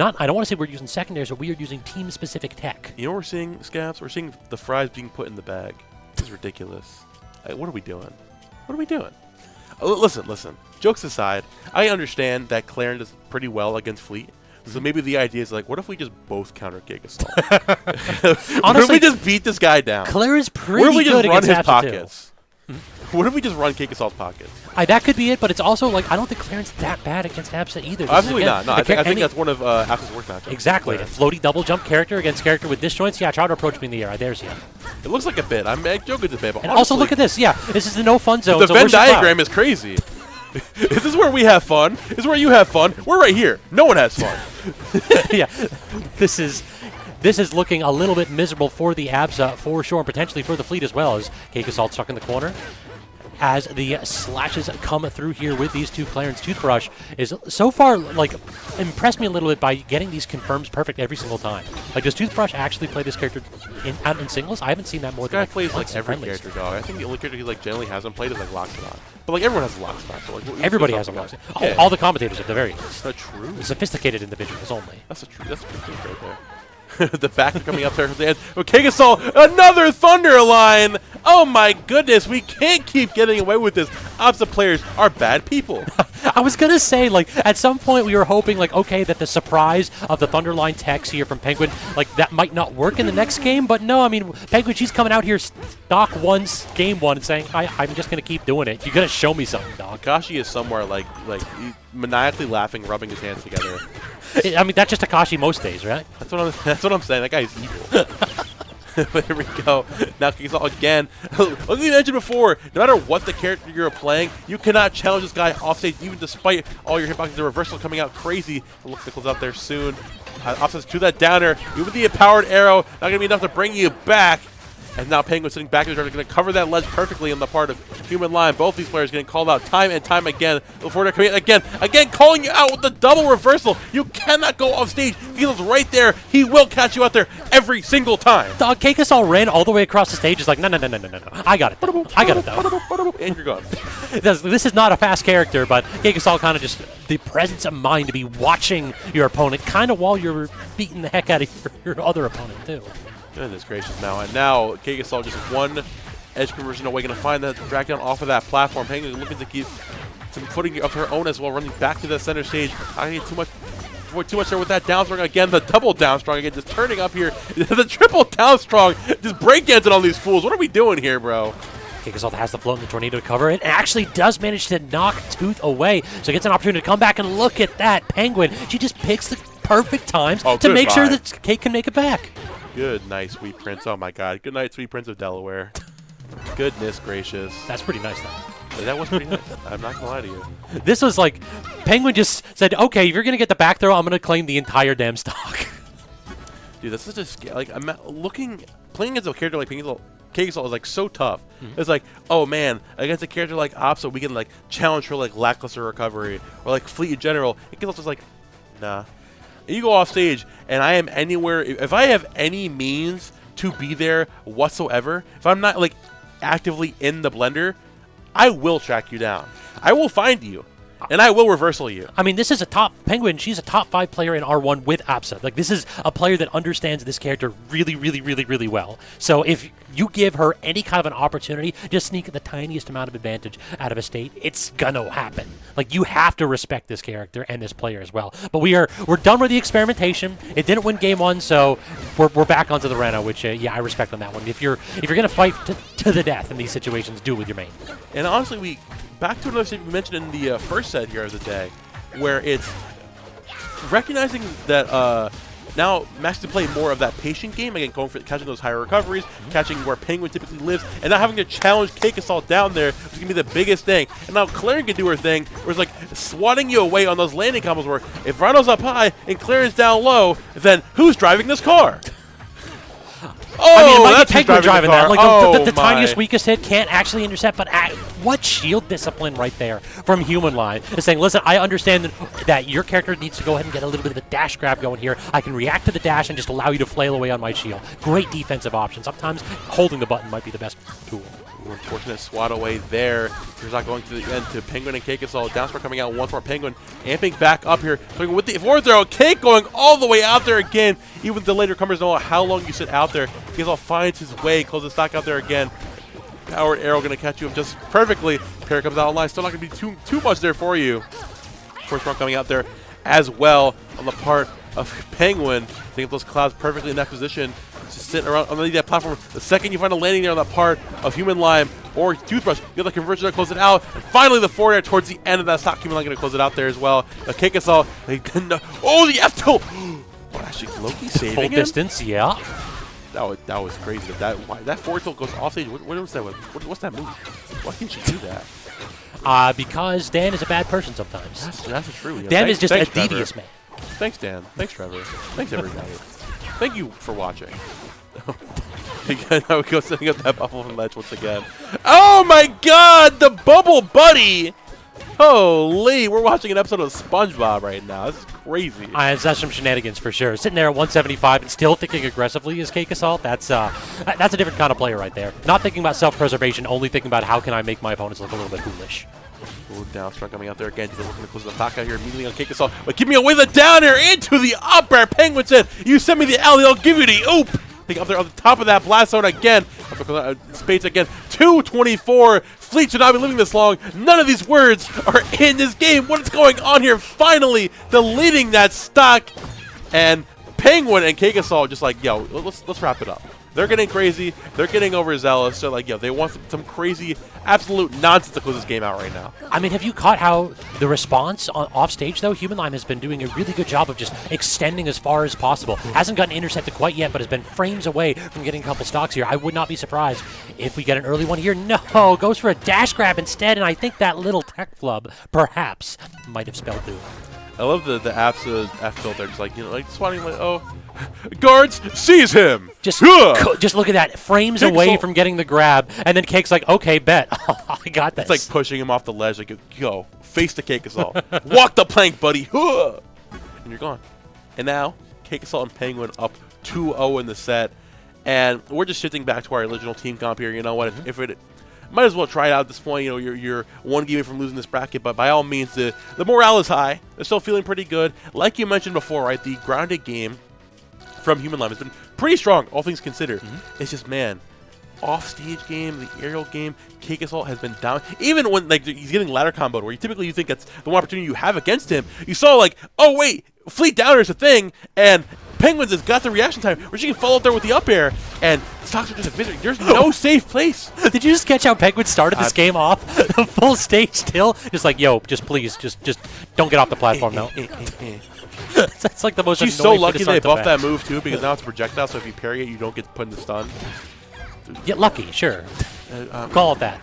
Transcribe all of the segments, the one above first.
I don't want to say we're using secondaries, but we are using team-specific tech. You know what we're seeing, Scabs? We're seeing the fries being put in the bag. This is ridiculous. What are we doing? What are we doing? Listen. Jokes aside, I understand that Clarence does pretty well against Fleet. So maybe the idea is like, what if we just both counter CakeAssault? Honestly, what if we just beat this guy down? Claire is pretty good against his pockets? What if we just run CakeAssault's pockets? That could be it, but it's also like I don't think Clarence that bad against Absa either. Absolutely not. No, I think that's one of Absa's worst matchups. Exactly. A floaty double jump character against character with disjoints. Yeah, try to approach me in the air. There's you. It looks like a bit. I'm joking a bit, but and also look at this. Yeah, this is the no fun zone. The Venn diagram is crazy. This is where we have fun. This is where you have fun. We're right here. No one has fun. Yeah, this is looking a little bit miserable for the Absa for sure, and potentially for the Fleet as well, as CakeAssault stuck in the corner. As the slashes come through here with these two Clarence, Toothbrush is so far like impressed me a little bit by getting these confirms perfect every single time. Like, does Toothbrush actually play this character in singles? I haven't seen that more this than guy plays like every character, dog. I think the only character he like generally hasn't played is like Lockspot. But like everyone has a Lockspot. So, like, everybody has a Lockspot. Yeah. All the commentators at the very least. That's true. Sophisticated individuals only. That's a true thing right there. The back coming up there from the end. CakeAssault, another Thunder line. Oh my goodness, we can't keep getting away with this. Absa players are bad people. I was going to say, like, at some point we were hoping, like, okay, that the surprise of the Thunderline techs here from Penguin, like, that might not work in the next game. But no, I mean, Penguin, she's coming out here stock one, game one, and saying, I'm just going to keep doing it. You're going to show me something, dog. Akashi is somewhere, like maniacally laughing, rubbing his hands together. I mean, that's just Akashi most days, right? That's what I'm saying. That guy's evil. But here we go. Now CakeAssault again. Like we mentioned before, no matter what the character you're playing, you cannot challenge this guy off stage, even despite all your hitboxes. The reversal coming out crazy. The look tickles out there soon. Offsets to that downer. Even with the empowered arrow, not going to be enough to bring you back. And now Penguin sitting back in the going to cover that ledge perfectly on the part of Humanlime. Both these players getting called out time and time again. Before they're coming again calling you out with the double reversal. You cannot go off stage. He's right there. He will catch you out there every single time. Dog, CakeAssault ran all the way across the stage. It's like, no. I got it. I got it, though. And you're gone. This is not a fast character, but CakeAssault kind of just the presence of mind to be watching your opponent kind of while you're beating the heck out of your other opponent, too. Goodness gracious now. And now CakeAssault just one edge conversion away. Going to find that drag down off of that platform. Penguin looking to keep some footing of her own as well, running back to the center stage. I need too much there with that down strong again. The double down strong again, just turning up here. The triple down strong, just breakdancing on these fools. What are we doing here, bro? CakeAssault has the float in the tornado to cover it, and actually does manage to knock Tooth away. So gets an opportunity to come back and look at that. Penguin, she just picks the perfect times to make sure that Cake can make it back. Good night, Sweet Prince. Oh my god. Good night, Sweet Prince of Delaware. Goodness gracious. That's pretty nice, though. That was pretty nice. I'm not going to lie to you. This was like, Penguin just said, okay, if you're going to get the back throw, I'm going to claim the entire damn stock. Dude, that's such a scale. Like, I'm playing against a character like CakeAssault is like so tough. It's like, oh man, against a character like Opsa, we can like challenge her like lackluster recovery or like Fleet in general. CakeAssault's just like, nah. You go off stage, and I am anywhere. If I have any means to be there whatsoever, if I'm not like actively in the blender, I will track you down. I will find you, and I will reversal you. I mean, this is a top Penguin. She's a top 5 player in R1 with Absa. Like, this is a player that understands this character really well. So if you give her any kind of an opportunity to sneak the tiniest amount of advantage out of a state, it's gonna happen. Like, you have to respect this character and this player as well. But we're done with the experimentation. It didn't win game 1, so we're back onto the Reno, which yeah, I respect on that one. If you're gonna fight to the death in these situations, do it with your main. And honestly, back to another thing we mentioned in the first set here of the day, where it's recognizing that now Max to play more of that patient game, again, going for catching those higher recoveries, catching where Penguin typically lives, and not having to challenge CakeAssault down there, which is going to be the biggest thing. And now Clarence can do her thing, where it's like swatting you away on those landing combos where if Rhino's up high and Clarence down low, then who's driving this car? Oh, I mean, it might be Penguin driving that. Like, the tiniest, my. weakest hit can't actually intercept, but what shield discipline right there from Humanlime is saying, listen, I understand that your character needs to go ahead and get a little bit of a dash grab going here. I can react to the dash and just allow you to flail away on my shield. Great defensive option. Sometimes holding the button might be the best tool. Unfortunate swat away there. Here's not going to the end to Penguin and CakeAssault. Downstar coming out once more. Penguin amping back up here. With the forward throw. Cake going all the way out there again. Even the later comers know how long you sit out there. CakeAssault finds his way. Closes the stock out there again. Powered arrow going to catch you just perfectly. Pair comes out online. Still not going to be too much there for you. First round coming out there as well on the part of Penguin. Taking those clouds perfectly in that position. Just sitting around underneath that platform. The second you find a landing there on that part of Humanlime or Toothbrush, you get the conversion to close it out. And finally the forward air towards the end of that stock. Humanlime going to close it out there as well. The CakeAssault. Oh, the F tilt! Oh, actually, Loki saving Full him? distance, yeah. That was crazy. That forward tilt goes off stage. What was that? What's that move? Why can't you do that? Because Dan is a bad person sometimes. That's true. Yeah. Dan is just thanks, a devious man. Thanks, Dan. Thanks, Trevor. Thanks, everybody. Thank you for watching. Again, I would go setting up that bubble from ledge once again. Oh my God, the bubble buddy! Holy, we're watching an episode of SpongeBob right now. This is crazy. That's some shenanigans for sure. Sitting there at 175 and still thinking aggressively is CakeAssault. That's a different kind of player right there. Not thinking about self-preservation, only thinking about how can I make my opponents look a little bit foolish. Ooh, down strike coming out there again. He's looking to close the attack out here immediately on CakeAssault. But give me away the down air into the up air. Penguin said, you send me the alley, I'll give you the oop. Think up there on the top of that blast zone again. Spades again. 224. Fleet should not be living this long. None of these words are in this game. What is going on here? Finally deleting that stock. And Penguin and CakeAssault just like, yo, let's wrap it up. They're getting crazy. They're getting overzealous. So like, yo, they want some crazy, absolute nonsense to close this game out right now. I mean, have you caught how the response off stage, though? Humanlime has been doing a really good job of just extending as far as possible. Hasn't gotten intercepted quite yet, but has been frames away from getting a couple stocks here. I would not be surprised if we get an early one here. No, goes for a dash grab instead, and I think that little tech flub perhaps might have spelled through. I love the F tilt there, just like, you know, like swatting like, oh, guards, seize him! Just look at that, frames away from getting the grab, and then Cake's like, okay, bet, I got this. It's like pushing him off the ledge, like, yo, face the CakeAssault. Walk the plank, buddy! And you're gone. And now, CakeAssault and Penguin up 2-0 in the set, and we're just shifting back to our original team comp here. You know what, if it... Might as well try it out at this point. You know, you're one game from losing this bracket, but by all means, the morale is high. They're still feeling pretty good. Like you mentioned before, right? The grounded game from Humanlime has been pretty strong, all things considered. It's just, man, off-stage game, the aerial game, CakeAssault has been down. Even when like he's getting ladder comboed, where you think that's the one opportunity you have against him, you saw like, oh wait, fleet downer is a thing, and Penguins has got the reaction time where she can follow up there with the up air, and stocks are just a victory. There's no safe place. Did you just catch how Penguins started this game off? The full stage still? Just like, yo, just please, just don't get off the platform now. That's like the most She's annoying so lucky they buffed back. that move too, because now it's a projectile, so if you parry it, you don't get put in the stun. Get lucky, sure. Call it that.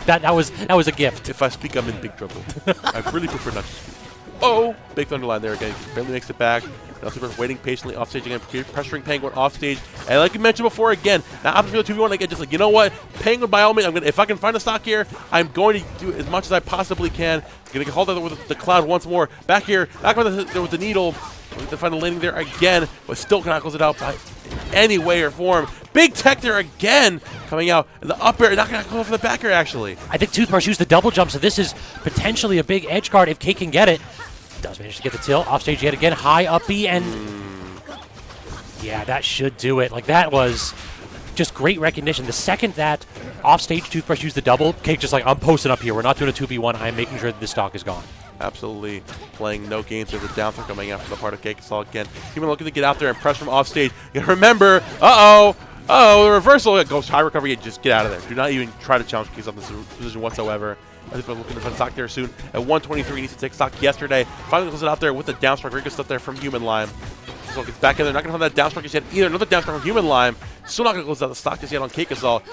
That was a gift. If I speak, I'm in big trouble. I really prefer not to speak. Oh, big thunderline there again. Barely makes it back. Now Toothbrush waiting patiently off stage again, pressuring Penguin off stage. And like you mentioned before, again, now I'm going to 2v1 again, just like, you know what? Penguin, by all means, if I can find a stock here, I'm going to do as much as I possibly can. Going to hold that with the cloud once more. Back here, back with the needle. To find the landing there again, but still cannot close it out by any way or form. Big tech there again, coming out. And the up air, not going to go for the back air, actually. I think Toothbrush used the double jump, so this is potentially a big edge guard if Cake can get it. Does manage to get the tilt. Off stage yet again. High up B, and yeah, that should do it. Like, that was just great recognition. The second that off stage Toothbrush used the double, Cake just like, I'm posting up here. We're not doing a 2v1. I'm making sure that this stock is gone. Absolutely playing no games. There's a down throw coming out from the part of CakeAssault again. Even looking to get out there and press from off stage. You gotta remember, the reversal goes high recovery. Just get out of there. Do not even try to challenge CakeAssault in this position whatsoever. I think we're looking to find stock there soon. At 123, needs to take stock yesterday. Finally goes it out there with the downstrike. Very good stuff there from Humanlime. So gets back in there. Not going to find that downstrike just yet either. Another downstrike from Humanlime. Still not going to close out the stock just yet on CakeAssault.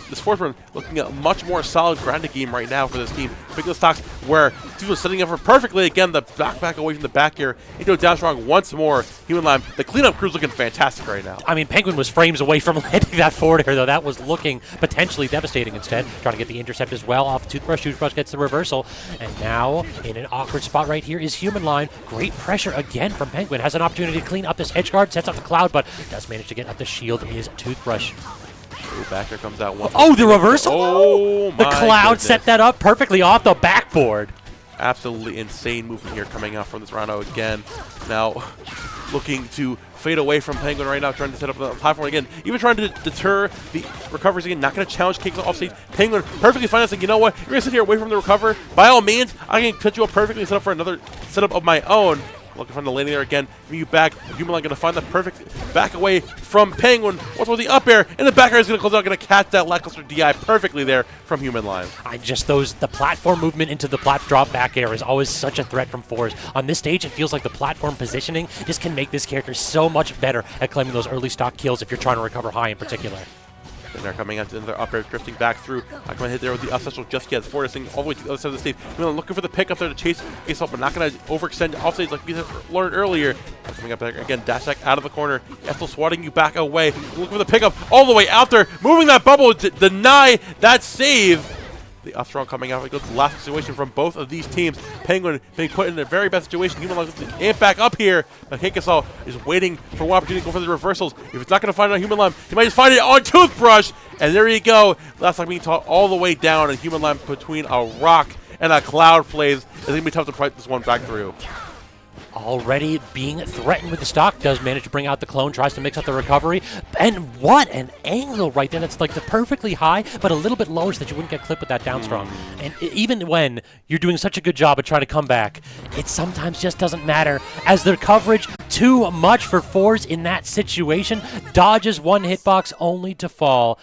This fourth one looking at a much more solid grounded game right now for this team. Picking the stocks where Steve was setting up for perfectly. Again, the back away from the back here. Into a downstrike once more. Humanlime. The cleanup crew's looking fantastic right now. I mean, Penguin was frames away from landing that forward air, though. That was looking potentially devastating instead. Trying to get the intercept as well off Toothbrush. Toothbrush gets the reversal. And now, in an awkward spot right here is Humanlime. Great pressure again from Penguin. Has an opportunity to clean up this edge guard. Sets up the cloud, but does manage to get up the shield is Toothbrush. Ooh, back there comes out one. Oh, the reversal? Oh, the my Cloud goodness. set that up perfectly off the backboard. Absolutely insane movement here coming out from this Rhino again. Now looking to fade away from Penguin right now, trying to set up the platform again. Even trying to deter the recovers again. Not going to challenge CakeAssault off stage. Penguin perfectly fine. Saying, you know what? You're going to sit here away from the recover. By all means, I can cut you up perfectly and set up for another setup of my own. Looking for the landing there again. You back. Humanlime going to find the perfect back away from Penguin. What's with the up air? And the back air is going to close out. Going to catch that lackluster DI perfectly there from Humanlime. The platform movement into the plat drop back air is always such a threat from fours. On this stage, it feels like the platform positioning just can make this character so much better at claiming those early stock kills if you're trying to recover high in particular. And they're coming out to their up air, drifting back through. Not going to hit there with the up special just yet. Forcing all the way to the other side of the stage. Looking for the pick up there to chase CakeAssault, but not going to overextend off stage like we learned earlier. Coming up there again, dash attack out of the corner. Ethel swatting you back away. Looking for the pickup all the way out there. Moving that bubble to deny that save. The up strong coming out. It goes to the last situation from both of these teams. Penguin being put in the very best situation. Humanlime with the amp back up here. But CakeAssault is waiting for one opportunity to go for the reversals. If it's not going to find it on Humanlime, he might just find it on Toothbrush. And there you go. Last time being taught all the way down. And Humanlime between a rock and a cloud plays. It's going to be tough to fight this one back through. Already being threatened with the stock, does manage to bring out the clone, tries to mix up the recovery, and what an angle right there. That's like the perfectly high, but a little bit lower so that you wouldn't get clipped with that down strong. And even when you're doing such a good job at trying to come back, it sometimes just doesn't matter, as their coverage too much for fours in that situation. Dodges one hitbox only to fall.